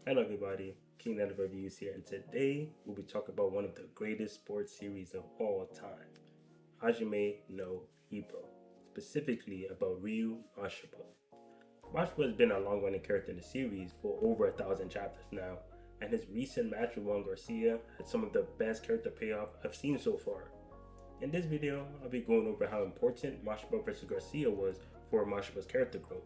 Hello everybody, King of Reviews here, and today we'll be talking about one of the greatest sports series of all time, Hajime no Ippo, specifically about Ryu Mashiba. Mashiba has been a long-running character in the series for over 1,000 chapters now, and his recent match with Juan Garcia had some of the best character payoff I've seen so far. In this video, I'll be going over how important Mashiba vs. Garcia was for Mashiba's character growth.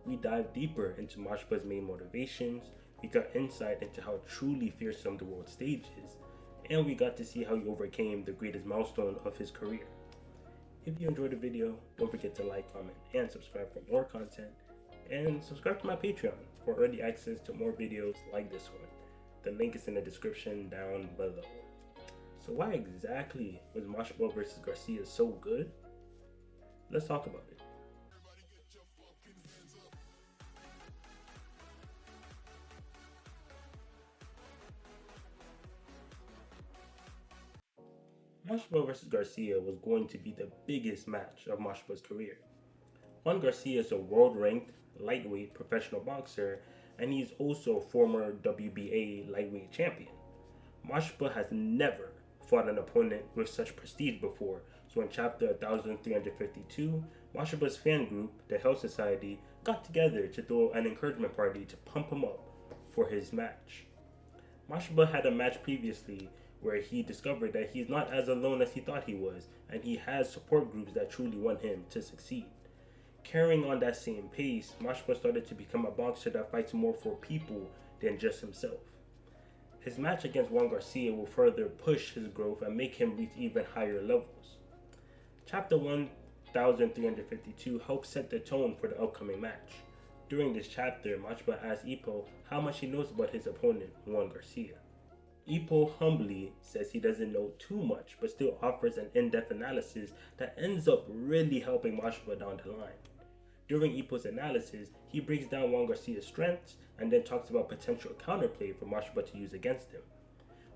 We dive deeper into Mashiba's main motivations, we got insight into how truly fearsome the world stage is, and we got to see how he overcame the greatest milestone of his career. If you enjoyed the video, don't forget to like, comment, and subscribe for more content, and subscribe to my Patreon for early access to more videos like this one. The link is in the description down below. So why exactly was Mashiba vs. Garcia so good? Let's talk about it. Mashiba vs. Garcia was going to be the biggest match of Mashiba's career. Juan Garcia is a world-ranked lightweight professional boxer, and he's also a former WBA lightweight champion. Mashiba has never fought an opponent with such prestige before, so in chapter 1352, Mashiba's fan group, the Hell Society, got together to throw an encouragement party to pump him up for his match. Mashiba had a match previously where he discovered that he's not as alone as he thought he was, and he has support groups that truly want him to succeed. Carrying on that same pace, Mashiba started to become a boxer that fights more for people than just himself. His match against Juan Garcia will further push his growth and make him reach even higher levels. Chapter 1352 helps set the tone for the upcoming match. During this chapter, Mashiba asks Ippo how much he knows about his opponent, Juan Garcia. Ippo humbly says he doesn't know too much, but still offers an in-depth analysis that ends up really helping Mashiba down the line. During Ippo's analysis, he breaks down Juan Garcia's strengths and then talks about potential counterplay for Mashiba to use against him.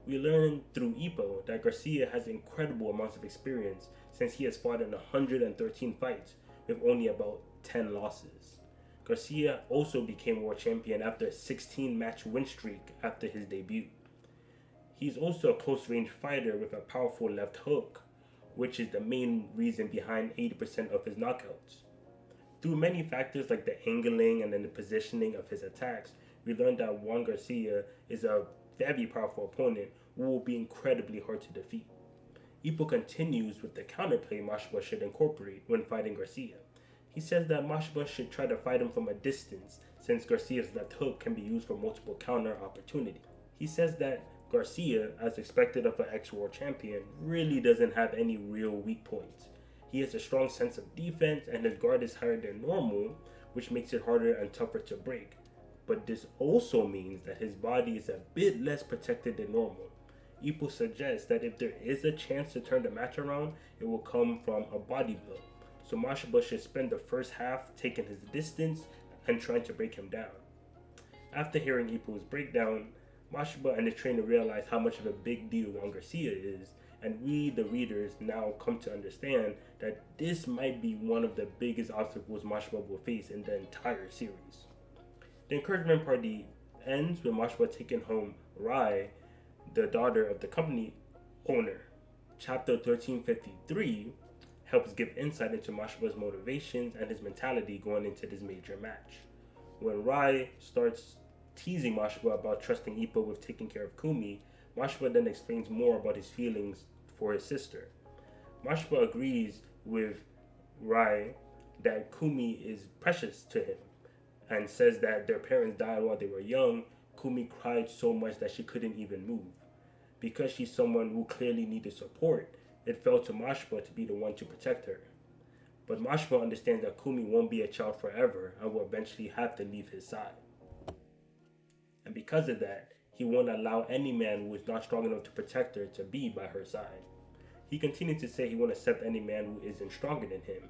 We learn through Ippo that Garcia has incredible amounts of experience since he has fought in 113 fights with only about 10 losses. Garcia also became world champion after a 16 match win streak after his debut. He's also a close range fighter with a powerful left hook, which is the main reason behind 80% of his knockouts. Through many factors like the angling and then the positioning of his attacks, we learned that Juan Garcia is a very powerful opponent who will be incredibly hard to defeat. Ippo continues with the counterplay Mashiba should incorporate when fighting Garcia. He says that Mashiba should try to fight him from a distance since Garcia's left hook can be used for multiple counter opportunities. He says that Garcia, as expected of an ex-world champion, really doesn't have any real weak points. He has a strong sense of defense and his guard is higher than normal, which makes it harder and tougher to break. But this also means that his body is a bit less protected than normal. Ippo suggests that if there is a chance to turn the match around, it will come from a body blow. So Mashiba should spend the first half taking his distance and trying to break him down. After hearing Ippo's breakdown, Mashiba and the trainer realize how much of a big deal Juan Garcia is, and we, the readers, now come to understand that this might be one of the biggest obstacles Mashiba will face in the entire series. The encouragement party ends with Mashiba taking home Rai, the daughter of the company owner. Chapter 1353 helps give insight into Mashiba's motivations and his mentality going into this major match. When Rai starts teasing Mashiba about trusting Ippo with taking care of Kumi, Mashiba then explains more about his feelings for his sister. Mashiba agrees with Rai that Kumi is precious to him and says that their parents died while they were young. Kumi cried so much that she couldn't even move. Because she's someone who clearly needed support, it fell to Mashiba to be the one to protect her. But Mashiba understands that Kumi won't be a child forever and will eventually have to leave his side. And because of that, he won't allow any man who is not strong enough to protect her to be by her side. He continued to say he won't accept any man who isn't stronger than him.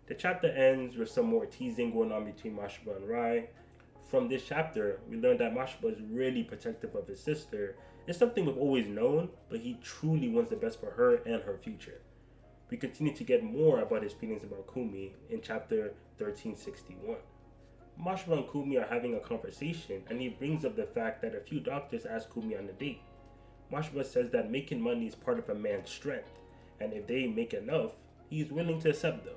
The chapter ends with some more teasing going on between Mashiba and Rai. From this chapter, we learn that Mashiba is really protective of his sister. It's something we've always known, but he truly wants the best for her and her future. We continue to get more about his feelings about Kumi in chapter 1361. Mashiba and Kumi are having a conversation, and he brings up the fact that a few doctors asked Kumi on a date. Mashiba says that making money is part of a man's strength, and if they make enough, he is willing to accept them.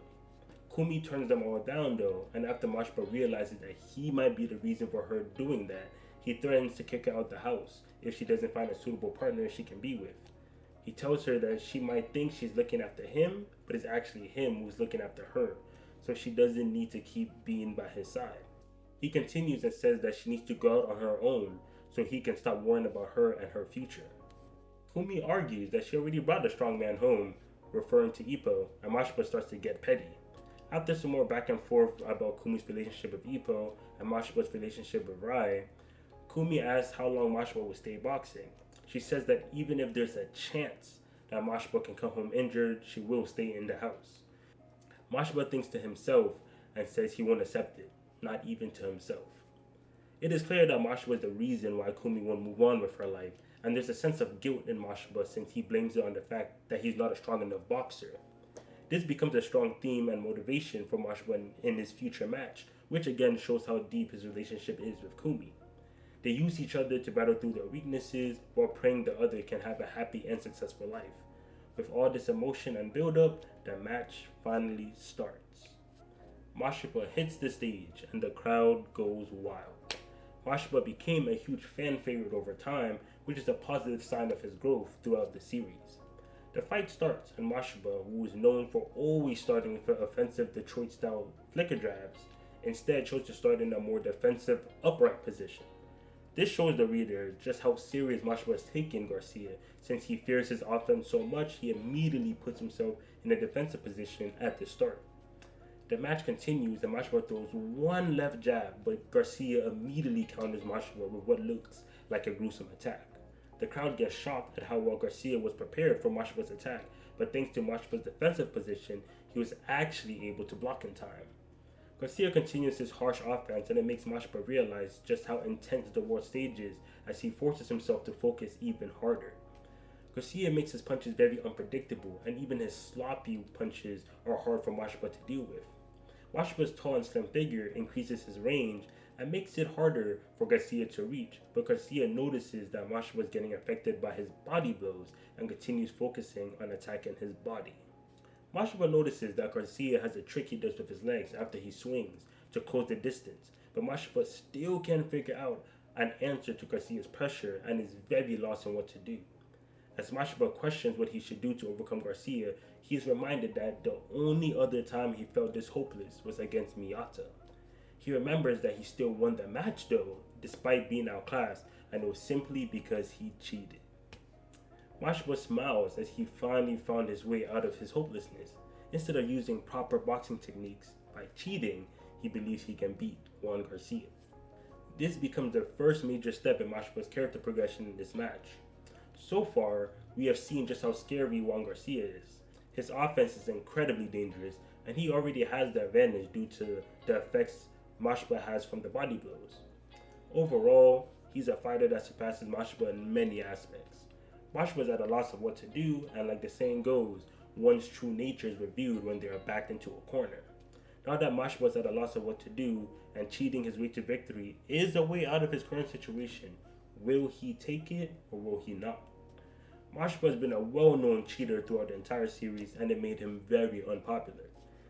Kumi turns them all down though, and after Mashiba realizes that he might be the reason for her doing that, he threatens to kick her out the house if she doesn't find a suitable partner she can be with. He tells her that she might think she's looking after him, but it's actually him who's looking after her, so she doesn't need to keep being by his side. He continues and says that she needs to go out on her own so he can stop worrying about her and her future. Kumi argues that she already brought the strong man home, referring to Ippo, and Mashiba starts to get petty. After some more back and forth about Kumi's relationship with Ippo and Mashiba's relationship with Rai, Kumi asks how long Mashiba will stay boxing. She says that even if there's a chance that Mashiba can come home injured, she will stay in the house. Mashiba thinks to himself and says he won't accept it, not even to himself. It is clear that Mashiba is the reason why Kumi won't move on with her life, and there's a sense of guilt in Mashiba since he blames it on the fact that he's not a strong enough boxer. This becomes a strong theme and motivation for Mashiba in his future match, which again shows how deep his relationship is with Kumi. They use each other to battle through their weaknesses while praying the other can have a happy and successful life. With all this emotion and build-up, the match finally starts. Mashiba hits the stage and the crowd goes wild. Mashiba became a huge fan favorite over time, which is a positive sign of his growth throughout the series. The fight starts and Mashiba, who is known for always starting with offensive Detroit-style flicker jabs, instead chose to start in a more defensive upright position. This shows the reader just how serious Mashiba is taking Garcia. Since he fears his offense so much, he immediately puts himself in a defensive position at the start. The match continues and Mashiba throws one left jab, but Garcia immediately counters Mashiba with what looks like a gruesome attack. The crowd gets shocked at how well Garcia was prepared for Mashiba's attack, but thanks to Mashiba's defensive position, he was actually able to block in time. Garcia continues his harsh offense and it makes Mashiba realize just how intense the world stage is as he forces himself to focus even harder. Garcia makes his punches very unpredictable and even his sloppy punches are hard for Mashiba to deal with. Mashiba's tall and slim figure increases his range and makes it harder for Garcia to reach, but Garcia notices that Mashiba is getting affected by his body blows and continues focusing on attacking his body. Mashiba notices that Garcia has a trick he does with his legs after he swings to close the distance, but Mashiba still can't figure out an answer to Garcia's pressure and is very lost on what to do. As Mashiba questions what he should do to overcome Garcia, he is reminded that the only other time he felt this hopeless was against Miyata. He remembers that he still won the match though, despite being outclassed, and it was simply because he cheated. Mashiba smiles as he finally found his way out of his hopelessness. Instead of using proper boxing techniques, by cheating, he believes he can beat Juan Garcia. This becomes the first major step in Mashiba's character progression in this match. So far, we have seen just how scary Juan Garcia is. His offense is incredibly dangerous, and he already has the advantage due to the effects Mashiba has from the body blows. Overall, he's a fighter that surpasses Mashiba in many aspects. Mashiba is at a loss of what to do, and like the saying goes, one's true nature is revealed when they are backed into a corner. Now that Mashiba is at a loss of what to do, and cheating his way to victory is a way out of his current situation, will he take it or will he not? Mashiba has been a well-known cheater throughout the entire series, and it made him very unpopular.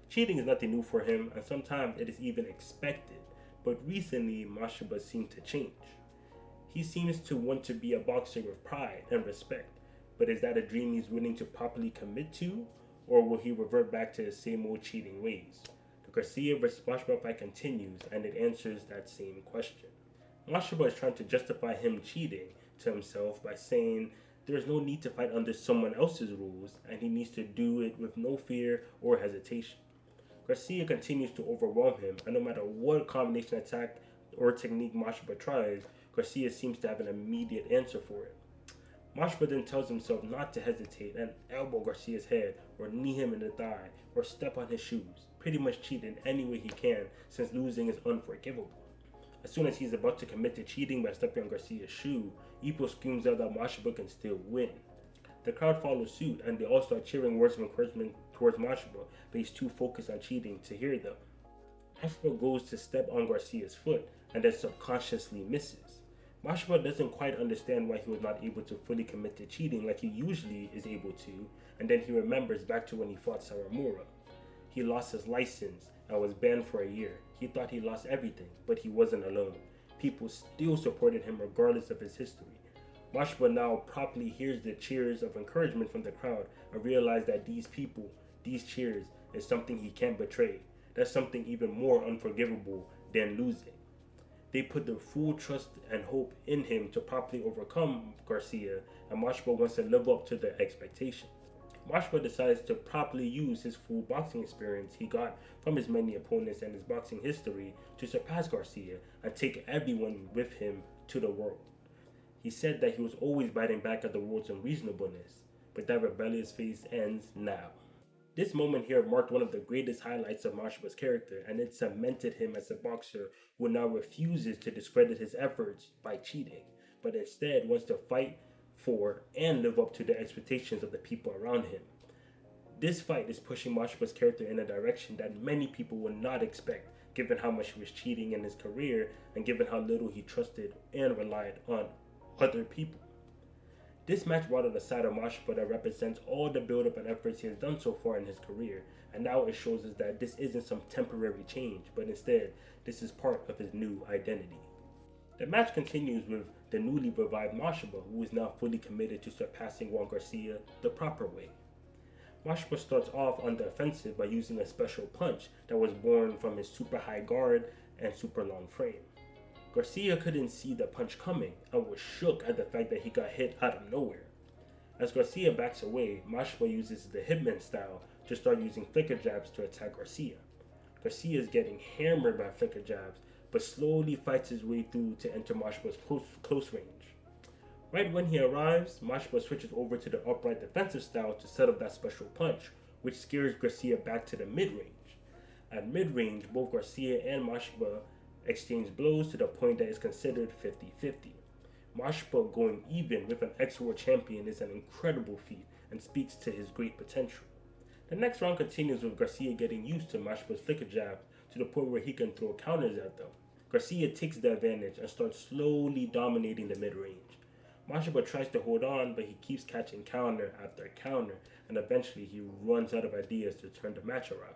Cheating is nothing new for him, and sometimes it is even expected, but recently Mashiba seemed to change. He seems to want to be a boxer with pride and respect, but is that a dream he's willing to properly commit to, or will he revert back to his same old cheating ways? The Garcia vs. Mashiba fight continues, and it answers that same question. Mashiba is trying to justify him cheating to himself by saying there is no need to fight under someone else's rules, and he needs to do it with no fear or hesitation. Garcia continues to overwhelm him, and no matter what combination attack or technique Mashiba tries, Garcia seems to have an immediate answer for it. Mashiba then tells himself not to hesitate and elbow Garcia's head, or knee him in the thigh, or step on his shoes, pretty much cheat in any way he can, since losing is unforgivable. As soon as he's about to commit to cheating by stepping on Garcia's shoe, Ippo screams out that Mashiba can still win. The crowd follows suit, and they all start cheering words of encouragement towards Mashiba, but he's too focused on cheating to hear them. Mashiba goes to step on Garcia's foot and then subconsciously misses. Mashiba doesn't quite understand why he was not able to fully commit to cheating like he usually is able to, and then he remembers back to when he fought Saramura. He lost his license and was banned for a year. He thought he lost everything, but he wasn't alone. People still supported him regardless of his history. Mashiba now properly hears the cheers of encouragement from the crowd and realizes that these people, these cheers, is something he can't betray. That's something even more unforgivable than losing. They put their full trust and hope in him to properly overcome Garcia, and Mashiba wants to live up to their expectations. Mashiba decides to properly use his full boxing experience he got from his many opponents and his boxing history to surpass Garcia and take everyone with him to the world. He said that he was always biting back at the world's unreasonableness, but that rebellious phase ends now. This moment here marked one of the greatest highlights of Mashiba's character, and it cemented him as a boxer who now refuses to discredit his efforts by cheating, but instead wants to fight for and live up to the expectations of the people around him. This fight is pushing Mashiba's character in a direction that many people would not expect, given how much he was cheating in his career and given how little he trusted and relied on other people. This match brought out a side of Mashiba that represents all the build-up and efforts he has done so far in his career, and now it shows us that this isn't some temporary change, but instead, this is part of his new identity. The match continues with the newly revived Mashiba, who is now fully committed to surpassing Juan Garcia the proper way. Mashiba starts off on the offensive by using a special punch that was born from his super high guard and super long frame. Garcia couldn't see the punch coming and was shook at the fact that he got hit out of nowhere. As Garcia backs away, Mashiba uses the Hitman style to start using flicker jabs to attack Garcia. Garcia is getting hammered by flicker jabs, but slowly fights his way through to enter Mashiba's close range. Right when he arrives, Mashiba switches over to the upright defensive style to set up that special punch, which scares Garcia back to the mid-range. At mid-range, both Garcia and Mashiba exchange blows to the point that is considered 50-50. Mashiba going even with an ex-world champion is an incredible feat and speaks to his great potential. The next round continues with Garcia getting used to Mashiba's flicker jab to the point where he can throw counters at them. Garcia takes the advantage and starts slowly dominating the mid-range. Mashiba tries to hold on, but he keeps catching counter after counter, and eventually he runs out of ideas to turn the match around.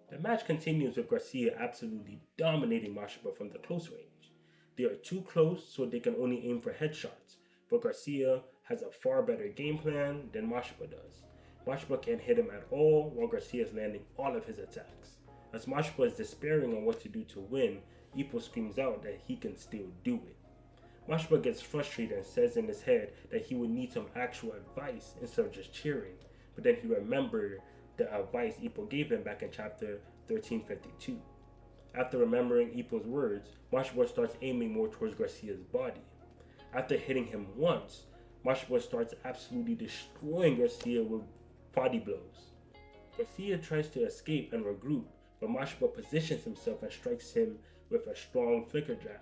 The match continues with Garcia absolutely dominating Mashiba from the close range. They are too close, so they can only aim for headshots, but Garcia has a far better game plan than Mashiba does. Mashiba can't hit him at all, while Garcia is landing all of his attacks. As Mashiba is despairing on what to do to win, Ippo screams out that he can still do it. Mashiba gets frustrated and says in his head that he would need some actual advice instead of just cheering, but then he remembered the advice Ippo gave him back in chapter 1352. After remembering Ippo's words, Mashiba starts aiming more towards Garcia's body. After hitting him once, Mashiba starts absolutely destroying Garcia with body blows. Garcia tries to escape and regroup, but Mashiba positions himself and strikes him with a strong flicker jab.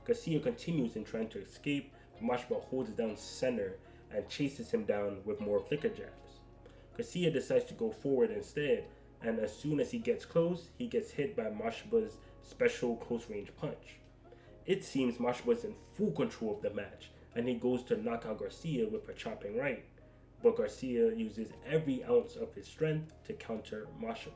Garcia continues in trying to escape, but Mashiba holds down center and chases him down with more flicker jabs. Garcia decides to go forward instead, and as soon as he gets close, he gets hit by Mashiba's special close range punch. It seems Mashiba is in full control of the match, and he goes to knock out Garcia with a chopping right, but Garcia uses every ounce of his strength to counter Mashiba.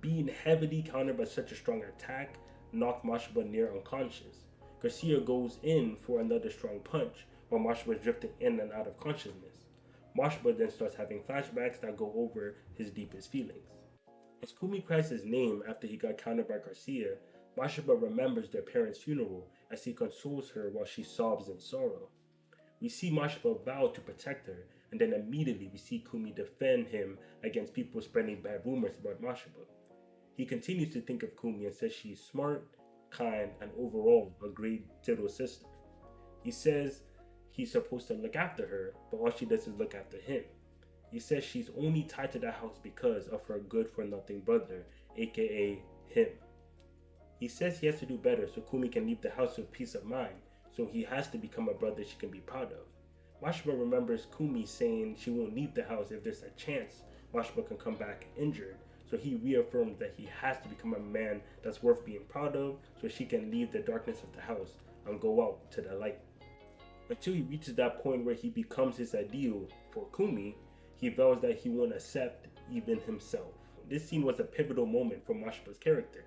Being heavily countered by such a strong attack knocked Mashiba near unconscious. Garcia goes in for another strong punch, while Mashiba is drifting in and out of consciousness. Mashiba then starts having flashbacks that go over his deepest feelings. As Kumi cries his name after he got countered by Garcia, Mashiba remembers their parents' funeral as he consoles her while she sobs in sorrow. We see Mashiba vow to protect her, and then immediately we see Kumi defend him against people spreading bad rumors about Mashiba. He continues to think of Kumi and says she is smart, kind, and overall a great little sister. He says he's supposed to look after her, but all she does is look after him. He says she's only tied to the house because of her good-for-nothing brother, aka him. He says he has to do better so Kumi can leave the house with peace of mind, so he has to become a brother she can be proud of. Mashiba remembers Kumi saying she won't leave the house if there's a chance Mashiba can come back injured, So he reaffirms that he has to become a man that's worth being proud of so she can leave the darkness of the house and go out to the light. Until he reaches that point where he becomes his ideal for Kumi, he vows that he won't accept even himself. This scene was a pivotal moment for Mashiba's character.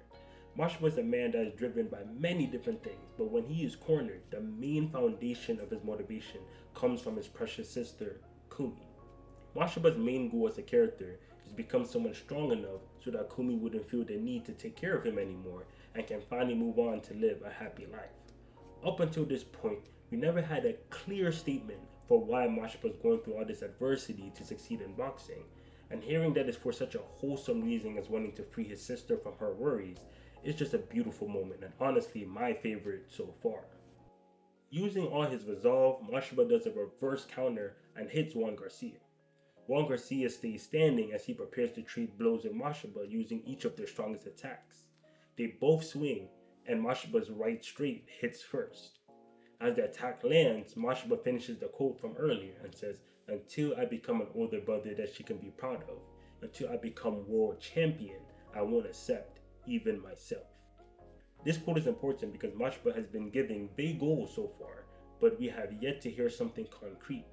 Mashiba is a man that is driven by many different things, but when he is cornered, the main foundation of his motivation comes from his precious sister, Kumi. Mashiba's main goal as a character is to become someone strong enough so that Kumi wouldn't feel the need to take care of him anymore and can finally move on to live a happy life. Up until this point, we never had a clear statement for why Mashiba is going through all this adversity to succeed in boxing, and hearing that it's for such a wholesome reason as wanting to free his sister from her worries is just a beautiful moment and honestly my favorite so far. Using all his resolve, Mashiba does a reverse counter and hits Juan Garcia. Juan Garcia stays standing as he prepares to trade blows with Mashiba using each of their strongest attacks. They both swing, and Mashiba's right straight hits first. As the attack lands, Mashiba finishes the quote from earlier and says, "Until I become an older brother that she can be proud of, until I become world champion, I won't accept even myself." This quote is important because Mashiba has been giving vague goals so far, but we have yet to hear something concrete.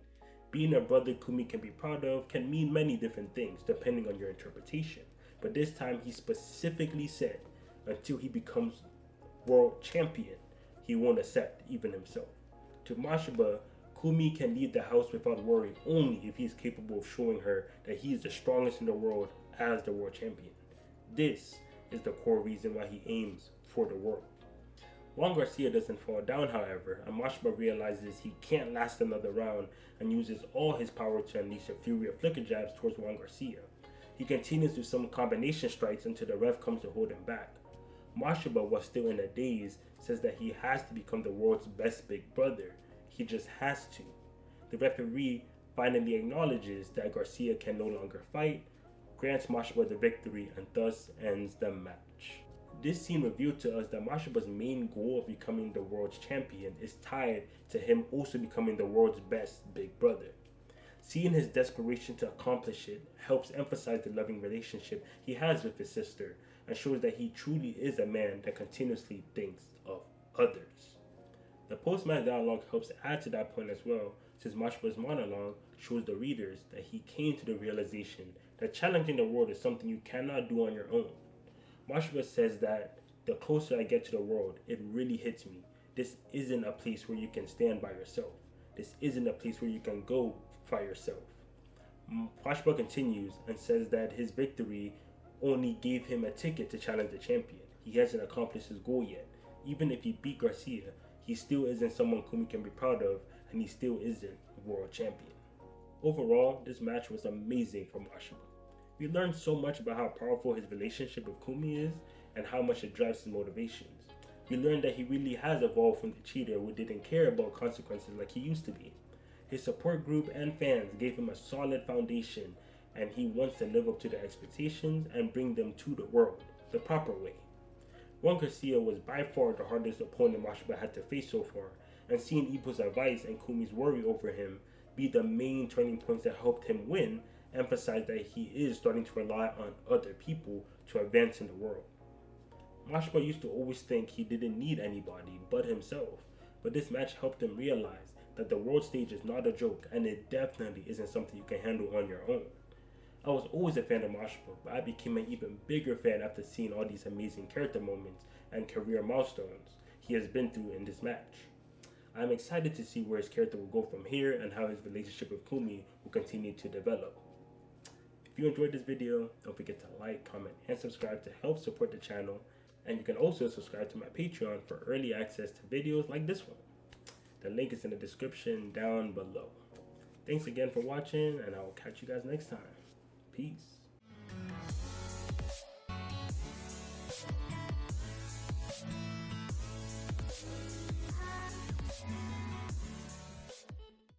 Being a brother Kumi can be proud of can mean many different things depending on your interpretation, but this time he specifically said, until he becomes world champion, he won't accept even himself. To Mashiba, Kumi can leave the house without worry only if he is capable of showing her that he is the strongest in the world as the world champion. This is the core reason why he aims for the world. Juan Garcia doesn't fall down, however, and Mashiba realizes he can't last another round and uses all his power to unleash a fury of flicker jabs towards Juan Garcia. He continues with some combination strikes until the ref comes to hold him back. Mashiba, while still in a daze, says that he has to become the world's best big brother. He just has to. The referee finally acknowledges that Garcia can no longer fight, grants Mashiba the victory, and thus ends the match. This scene revealed to us that Mashiba's main goal of becoming the world's champion is tied to him also becoming the world's best big brother. Seeing his desperation to accomplish it helps emphasize the loving relationship he has with his sister and shows that he truly is a man that continuously thinks of others. The post-match dialogue helps add to that point as well, since Mashiba's monologue shows the readers that he came to the realization that challenging the world is something you cannot do on your own. Mashiba says that the closer I get to the world, it really hits me. This isn't a place where you can stand by yourself. This isn't a place where you can go by yourself. Mashiba continues and says that his victory only gave him a ticket to challenge the champion. He hasn't accomplished his goal yet. Even if he beat Garcia, he still isn't someone Kumi can be proud of, and he still isn't world champion. Overall, this match was amazing for Mashiba. We learned so much about how powerful his relationship with Kumi is and how much it drives his motivations. We learned that he really has evolved from the cheater who didn't care about consequences like he used to be. His support group and fans gave him a solid foundation, and he wants to live up to their expectations and bring them to the world the proper way. Juan Garcia was by far the hardest opponent Mashiba had to face so far, and seeing Ippo's advice and Kumi's worry over him be the main turning points that helped him win emphasized that he is starting to rely on other people to advance in the world. Mashiba used to always think he didn't need anybody but himself, but this match helped him realize that the world stage is not a joke and it definitely isn't something you can handle on your own. I was always a fan of Mashiba, but I became an even bigger fan after seeing all these amazing character moments and career milestones he has been through in this match. I am excited to see where his character will go from here and how his relationship with Kumi will continue to develop. If you enjoyed this video, don't forget to like, comment, and subscribe to help support the channel, and you can also subscribe to my Patreon for early access to videos like this one. The link is in the description down below. Thanks again for watching, and I will catch you guys next time. Peace.